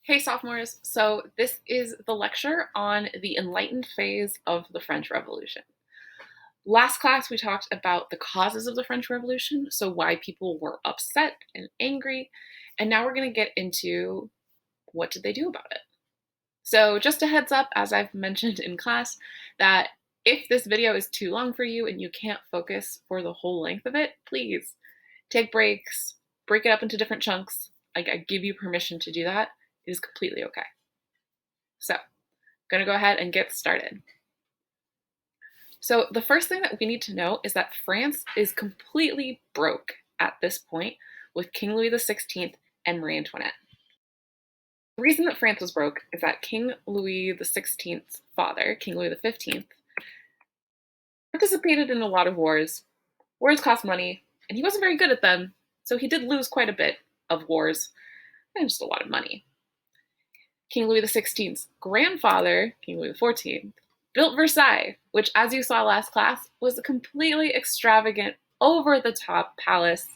Hey sophomores, so this is the lecture on the Enlightened Phase of the French Revolution. Last class we talked about the causes of the French Revolution, so why people were upset and angry, and now we're going to get into what did they do about it. So just a heads up, as I've mentioned in class, that if this video is too long for you and you can't focus for the whole length of it, please take breaks, break it up into different chunks. I give you permission to do that. It is completely okay. So, I'm going to go ahead and get started. So the first thing that we need to know is that France is completely broke at this point with King Louis XVI and Marie Antoinette. The reason that France was broke is that King Louis XVI's father, King Louis XV, participated in a lot of wars. Wars cost money, and he wasn't very good at them, so he did lose quite a bit of wars and just a lot of money. King Louis XVI's grandfather, King Louis XIV, built Versailles, which, as you saw last class, was a completely extravagant, over-the-top palace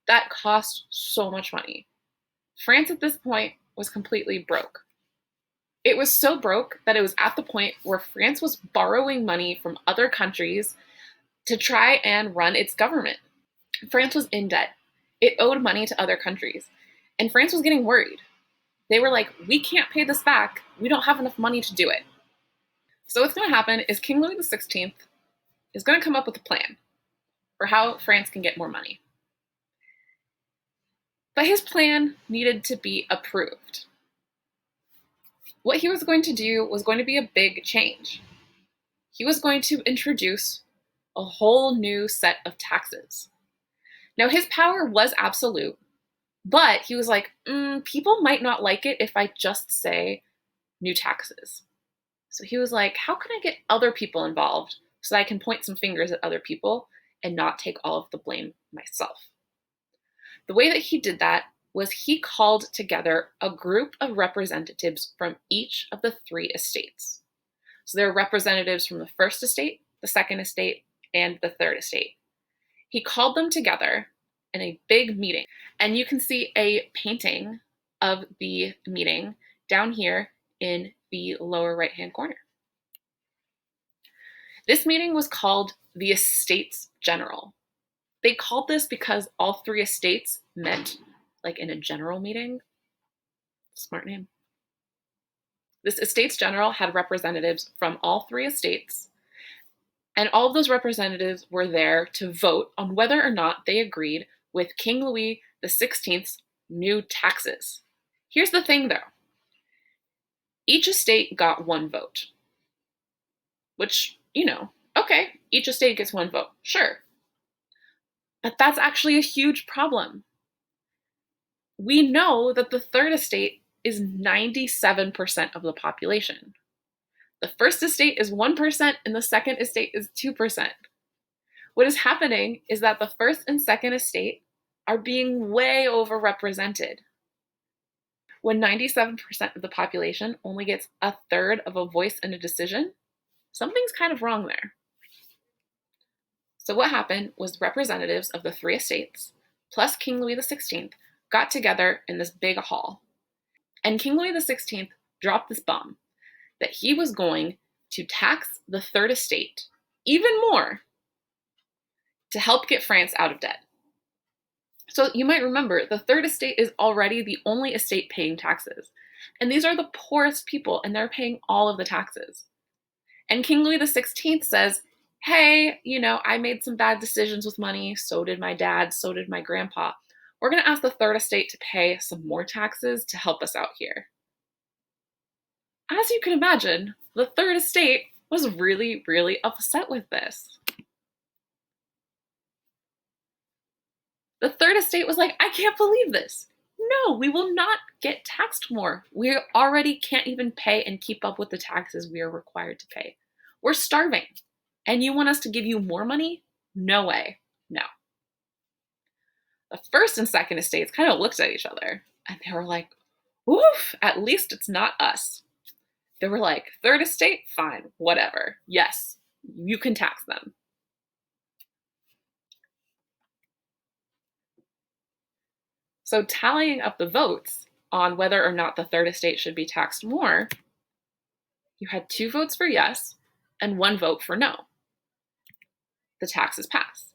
that cost so much money. France at this point was completely broke. It was so broke that it was at the point where France was borrowing money from other countries to try and run its government. France was in debt. It owed money to other countries, and France was getting worried. They were like, we can't pay this back. We don't have enough money to do it. So what's going to happen is King Louis XVI is going to come up with a plan for how France can get more money. But his plan needed to be approved. What he was going to do was going to be a big change. He was going to introduce a whole new set of taxes. Now, his power was absolute, but he was like, people might not like it if I just say new taxes. So he was like, how can I get other people involved so that I can point some fingers at other people and not take all of the blame myself? The way that he did that was he called together a group of representatives from each of the three estates. So there are representatives from the first estate, the second estate, and the third estate. He called them together in a big meeting. And you can see a painting of the meeting down here in the lower right-hand corner. This meeting was called the Estates General. They called this because all three estates met like in a general meeting. Smart name. This Estates General had representatives from all three estates, and all of those representatives were there to vote on whether or not they agreed with King Louis XVI's new taxes. Here's the thing though. Each estate got one vote, which, okay, each estate gets one vote, sure. But that's actually a huge problem. We know that the third estate is 97% of the population. The first estate is 1% and the second estate is 2%. What is happening is that the first and second estate are being way overrepresented. When 97% of the population only gets a third of a voice in a decision, something's kind of wrong there. So what happened was representatives of the three estates, plus King Louis XVI, got together in this big hall. And King Louis XVI dropped this bomb that he was going to tax the third estate even more to help get France out of debt. So you might remember, the third estate is already the only estate paying taxes. And these are the poorest people, and they're paying all of the taxes. And King Louis XVI says, hey, I made some bad decisions with money. So did my dad. So did my grandpa. We're going to ask the third estate to pay some more taxes to help us out here. As you can imagine, the third estate was really, really upset with this. The third estate was like, I can't believe this. No, we will not get taxed more. We already can't even pay and keep up with the taxes we are required to pay. We're starving. And you want us to give you more money? No way. No. The first and second estates kind of looked at each other and they were like, oof, at least it's not us. They were like, third estate, fine, whatever. Yes, you can tax them. So tallying up the votes on whether or not the third estate should be taxed more, you had 2 votes for yes and 1 vote for no. The taxes pass.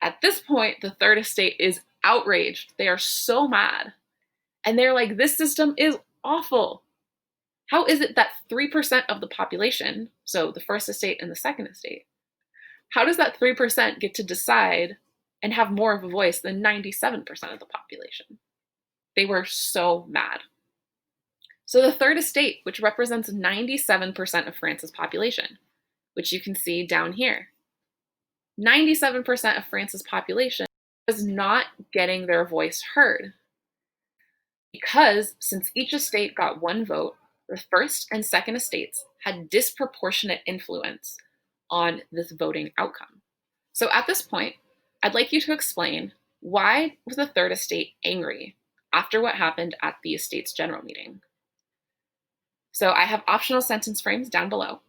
At this point, the third estate is outraged. They are so mad. And they're like, this system is awful. How is it that 3% of the population, so the first estate and the second estate, how does that 3% get to decide and have more of a voice than 97% of the population? They were so mad. So the third estate, which represents 97% of France's population, which you can see down here, 97% of France's population was not getting their voice heard. Because since each estate got 1 vote, the first and second estates had disproportionate influence on this voting outcome. So at this point, I'd like you to explain, why was the third estate angry after what happened at the estate's general meeting? So I have optional sentence frames down below.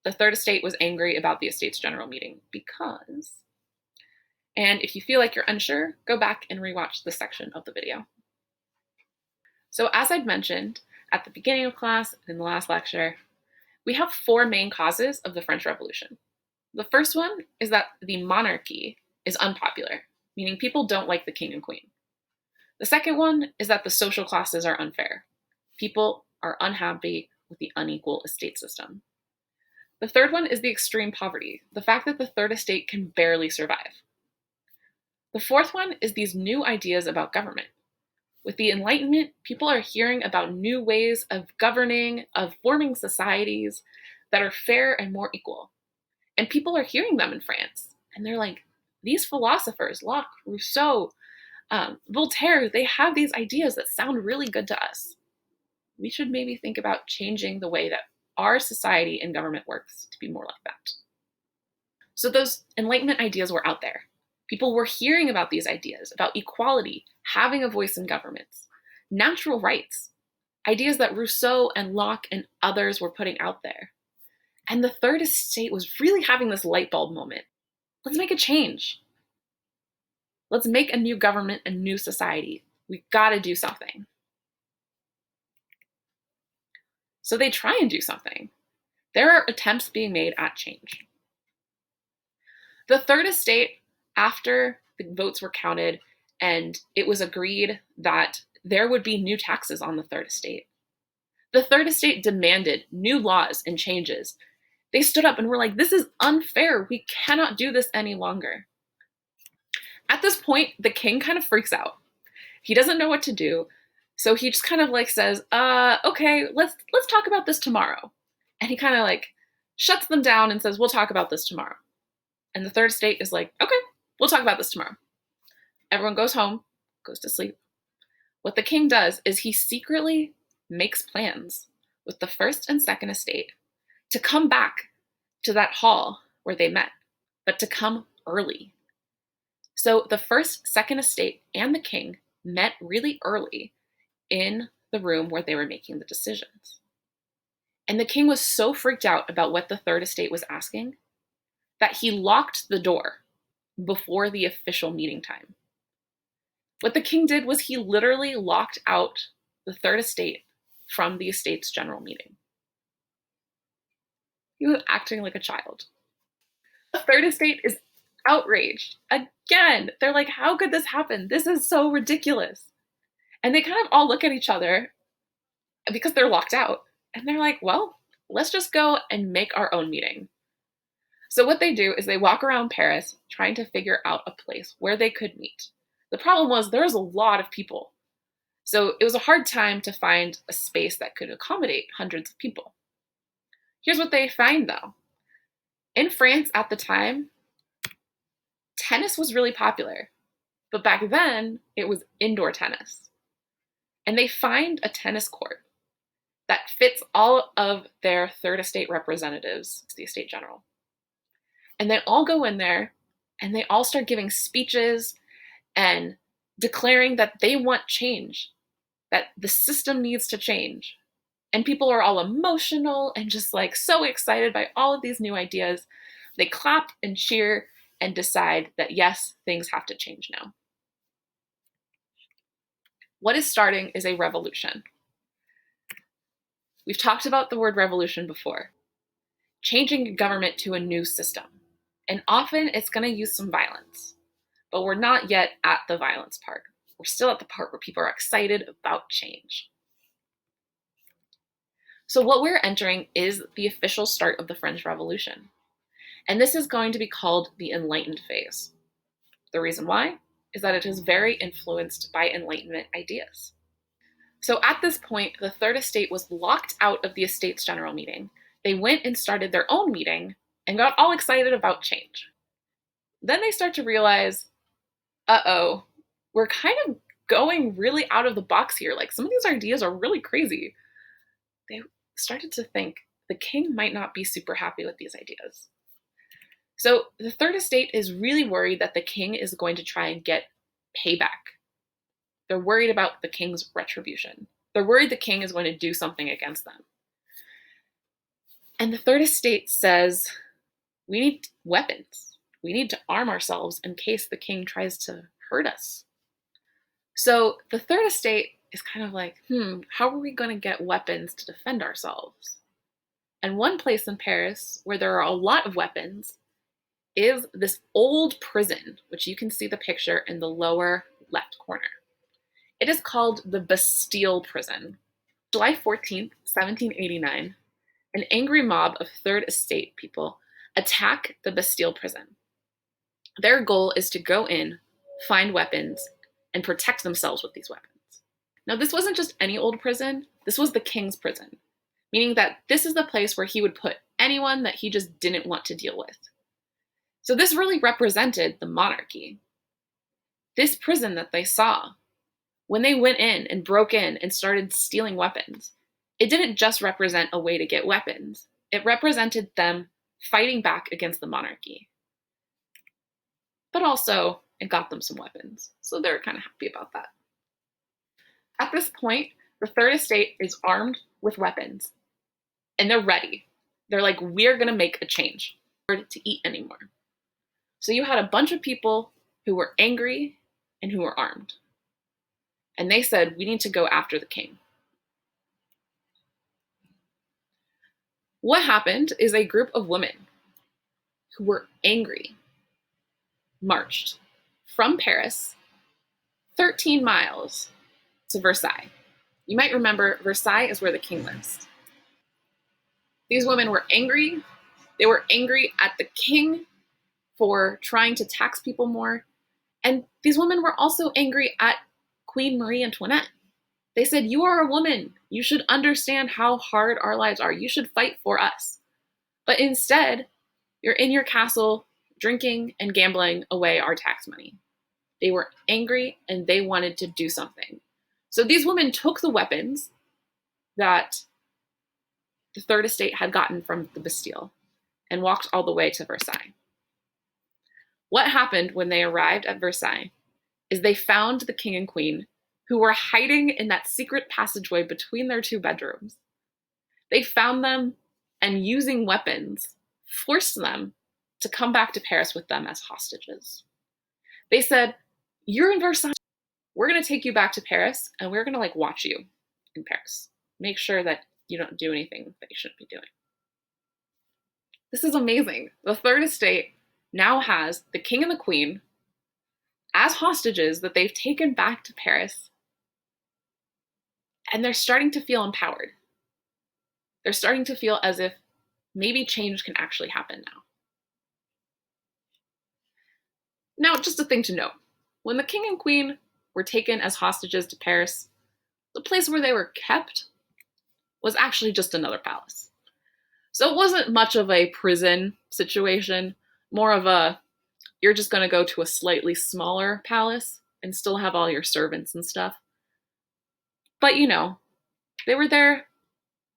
The third estate was angry about the estate's general meeting because, and if you feel like you're unsure, go back and rewatch this section of the video. So as I'd mentioned at the beginning of class and in the last lecture, we have 4 main causes of the French Revolution. The first one is that the monarchy is unpopular, meaning people don't like the king and queen. The second one is that the social classes are unfair. People are unhappy with the unequal estate system. The third one is the extreme poverty, the fact that the third estate can barely survive. The fourth one is these new ideas about government. With the Enlightenment, people are hearing about new ways of governing, of forming societies that are fair and more equal. And people are hearing them in France. And they're like, these philosophers, Locke, Rousseau, Voltaire, they have these ideas that sound really good to us. We should maybe think about changing the way that our society and government works to be more like that. So those Enlightenment ideas were out there. People were hearing about these ideas, about equality, having a voice in governments, natural rights, ideas that Rousseau and Locke and others were putting out there. And the third estate was really having this light bulb moment. Let's make a change. Let's make a new government, a new society. We've got to do something. So they try and do something. There are attempts being made at change. The third estate, after the votes were counted and it was agreed that there would be new taxes on the third estate, the third estate demanded new laws and changes. They stood up and were like, this is unfair. We cannot do this any longer. At this point, the king kind of freaks out. He doesn't know what to do. So he just kind of like says, okay, let's talk about this tomorrow. And he kind of like shuts them down and says, we'll talk about this tomorrow. And the third estate is like, okay, we'll talk about this tomorrow. Everyone goes home, goes to sleep. What the king does is he secretly makes plans with the first and second estate to come back to that hall where they met, but to come early. So the first, second estate, and the king met really early in the room where they were making the decisions. And the king was so freaked out about what the third estate was asking that he locked the door before the official meeting time. What the king did was he literally locked out the third estate from the estate's general meeting. He was acting like a child. The third estate is outraged. Again, they're like, how could this happen? This is so ridiculous. And they kind of all look at each other because they're locked out. And they're like, well, let's just go and make our own meeting. So what they do is they walk around Paris trying to figure out a place where they could meet. The problem was there was a lot of people. So it was a hard time to find a space that could accommodate hundreds of people. Here's what they find though. In France at the time, tennis was really popular, but back then it was indoor tennis. And they find a tennis court that fits all of their third estate representatives to the estate general. And they all go in there and they all start giving speeches and declaring that they want change, that the system needs to change. And people are all emotional and just like so excited by all of these new ideas. They clap and cheer and decide that yes, things have to change now. What is starting is a revolution. We've talked about the word revolution before. Changing government to a new system. And often it's going to use some violence. But we're not yet at the violence part. We're still at the part where people are excited about change. So what we're entering is the official start of the French Revolution. And this is going to be called the Enlightened Phase. The reason why is that it is very influenced by Enlightenment ideas. So at this point, the Third Estate was locked out of the Estates General Meeting. They went and started their own meeting and got all excited about change. Then they start to realize, we're kind of going really out of the box here. Like, some of these ideas are really crazy. They started to think the king might not be super happy with these ideas. So the Third Estate is really worried that the king is going to try and get payback. They're worried about the king's retribution. They're worried the king is going to do something against them. And the Third Estate says, we need weapons. We need to arm ourselves in case the king tries to hurt us. So the Third Estate is kind of like, how are we going to get weapons to defend ourselves? And one place in Paris where there are a lot of weapons is this old prison, which you can see the picture in the lower left corner. It is called the Bastille Prison. July 14th, 1789, an angry mob of Third Estate people attack the Bastille Prison. Their goal is to go in, find weapons, and protect themselves with these weapons. Now, this wasn't just any old prison. This was the king's prison, meaning that this is the place where he would put anyone that he just didn't want to deal with. So this really represented the monarchy. This prison that they saw, when they went in and broke in and started stealing weapons, it didn't just represent a way to get weapons. It represented them fighting back against the monarchy. But also, it got them some weapons. So they're kind of happy about that. At this point, the Third Estate is armed with weapons. And they're ready. They're like, we're going to make a change. To eat anymore. So you had a bunch of people who were angry and who were armed. And they said, we need to go after the king. What happened is a group of women who were angry marched from Paris 13 miles to Versailles. You might remember Versailles is where the king lives. These women were angry. They were angry at the king for trying to tax people more. And these women were also angry at Queen Marie Antoinette. They said, you are a woman. You should understand how hard our lives are. You should fight for us. But instead, you're in your castle drinking and gambling away our tax money. They were angry and they wanted to do something. So these women took the weapons that the Third Estate had gotten from the Bastille and walked all the way to Versailles. What happened when they arrived at Versailles is they found the king and queen who were hiding in that secret passageway between their two bedrooms. They found them and, using weapons, forced them to come back to Paris with them as hostages. They said, you're in Versailles. We're going to take you back to Paris and we're going to watch you in Paris. Make sure that you don't do anything that you shouldn't be doing. This is amazing. The Third Estate now has the king and the queen as hostages that they've taken back to Paris. And they're starting to feel empowered. They're starting to feel as if maybe change can actually happen now. Now, just a thing to note. When the king and queen were taken as hostages to Paris, the place where they were kept was actually just another palace. So it wasn't much of a prison situation, more of a, you're just going to go to a slightly smaller palace and still have all your servants and stuff. But they were there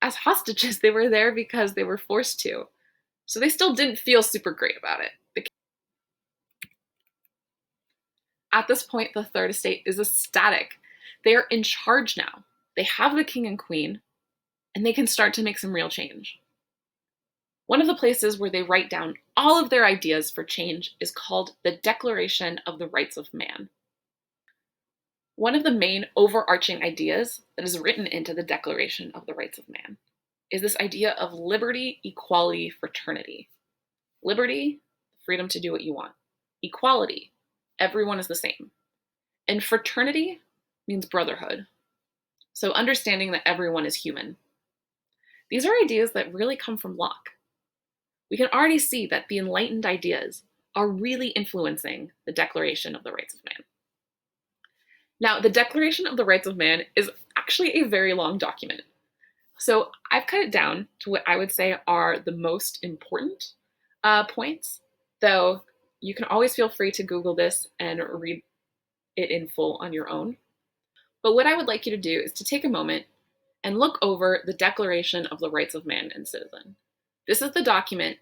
as hostages. They were there because they were forced to. So they still didn't feel super great about it. At this point, the Third Estate is ecstatic. They are in charge now. They have the king and queen, and they can start to make some real change. One of the places where they write down all of their ideas for change is called the Declaration of the Rights of Man. One of the main overarching ideas that is written into the Declaration of the Rights of Man is this idea of liberty, equality, fraternity. Liberty, freedom to do what you want. Equality, everyone is the same. And fraternity means brotherhood. So understanding that everyone is human. These are ideas that really come from Locke. We can already see that the enlightened ideas are really influencing the Declaration of the Rights of Man. Now, the Declaration of the Rights of Man is actually a very long document. So I've cut it down to what I would say are the most important points, though you can always feel free to Google this and read it in full on your own. But what I would like you to do is to take a moment and look over the Declaration of the Rights of Man and Citizen. This is the document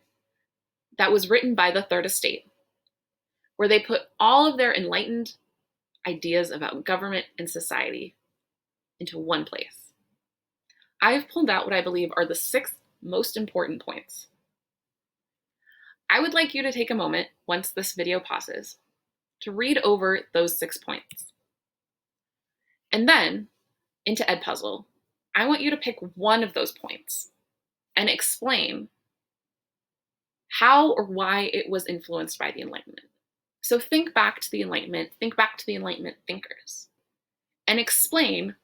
that was written by the Third Estate, where they put all of their enlightened ideas about government and society into one place. I've pulled out what I believe are the 6 most important points. I would like you to take a moment, once this video pauses, to read over those 6 points. And then, into Edpuzzle, I want you to pick one of those points and explain how or why it was influenced by the Enlightenment. So think back to the Enlightenment thinkers, and explain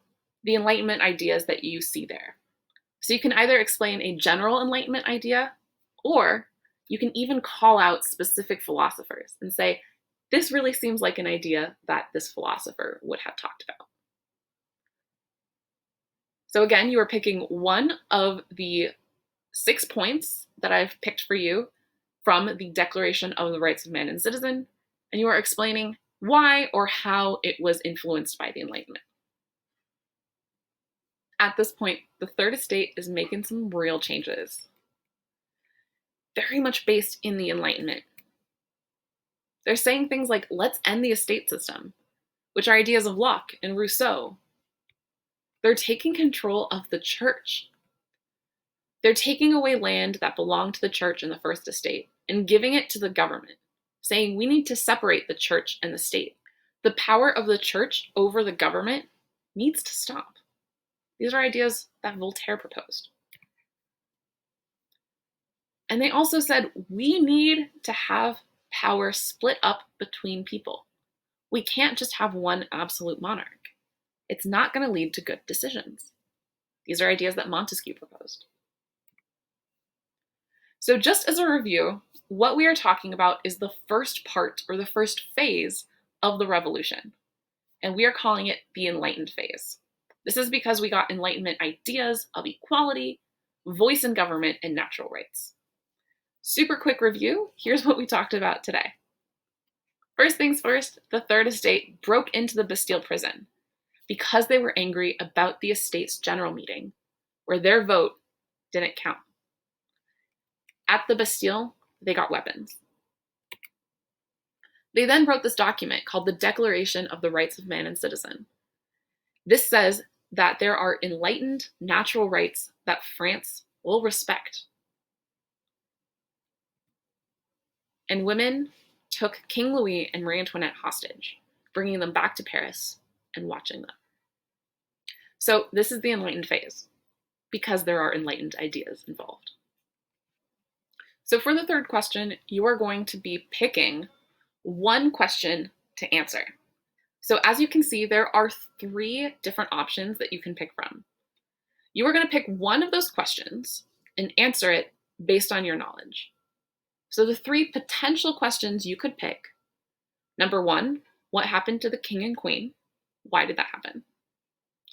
the Enlightenment ideas that you see there. So you can either explain a general Enlightenment idea, or you can even call out specific philosophers and say, this really seems like an idea that this philosopher would have talked about. So again, you are picking one of the 6 points that I've picked for you from the Declaration of the Rights of Man and Citizen, and you are explaining why or how it was influenced by the Enlightenment. At this point, the Third Estate is making some real changes, very much based in the Enlightenment. They're saying things like, let's end the estate system, which are ideas of Locke and Rousseau. They're taking control of the church. They're taking away land that belonged to the church in the First Estate and giving it to the government, saying we need to separate the church and the state. The power of the church over the government needs to stop. These are ideas that Voltaire proposed. And they also said we need to have power split up between people. We can't just have one absolute monarch. It's not going to lead to good decisions. These are ideas that Montesquieu proposed. So just as a review, what we are talking about is the first part or the first phase of the revolution, and we are calling it the Enlightened Phase. This is because we got Enlightenment ideas of equality, voice in government, and natural rights. Super quick review, here's what we talked about today. First things first, the Third Estate broke into the Bastille prison because they were angry about the estate's general meeting, where their vote didn't count. At the Bastille, they got weapons. They then wrote this document called the Declaration of the Rights of Man and Citizen. This says that there are enlightened natural rights that France will respect. And women took King Louis and Marie Antoinette hostage, bringing them back to Paris and watching them. So this is the Enlightened Phase, because there are enlightened ideas involved. So for the third question, you are going to be picking one question to answer. So as you can see, there are 3 different options that you can pick from. You are going to pick one of those questions and answer it based on your knowledge. So the 3 potential questions you could pick: number 1, what happened to the king and queen? Why did that happen?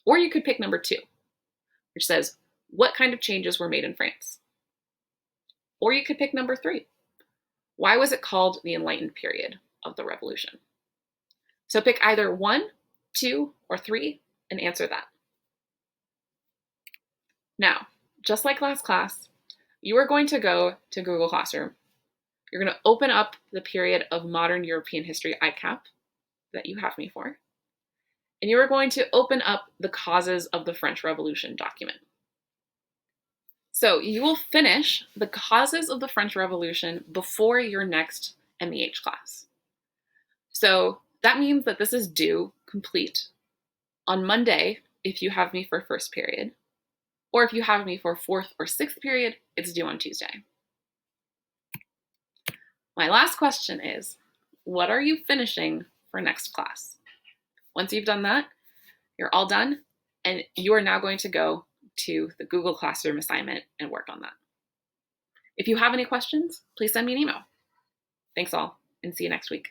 Or you could pick number 2, which says, what kind of changes were made in France? Or you could pick number 3, why was it called the Enlightened period of the revolution? So pick either 1, 2, or 3 and answer that. Now, just like last class, you are going to go to Google Classroom. You're going to open up the period of modern European history ICAP that you have me for. And you are going to open up the causes of the French Revolution document. So you will finish the causes of the French Revolution before your next MEH class. So that means that this is due complete On Monday, if you have me for first period, or if you have me for fourth or sixth period, it's due on Tuesday. My last question is, what are you finishing for next class? Once you've done that, you're all done, and you are now going to go to the Google Classroom assignment and work on that. If you have any questions, please send me an email. Thanks all, and see you next week.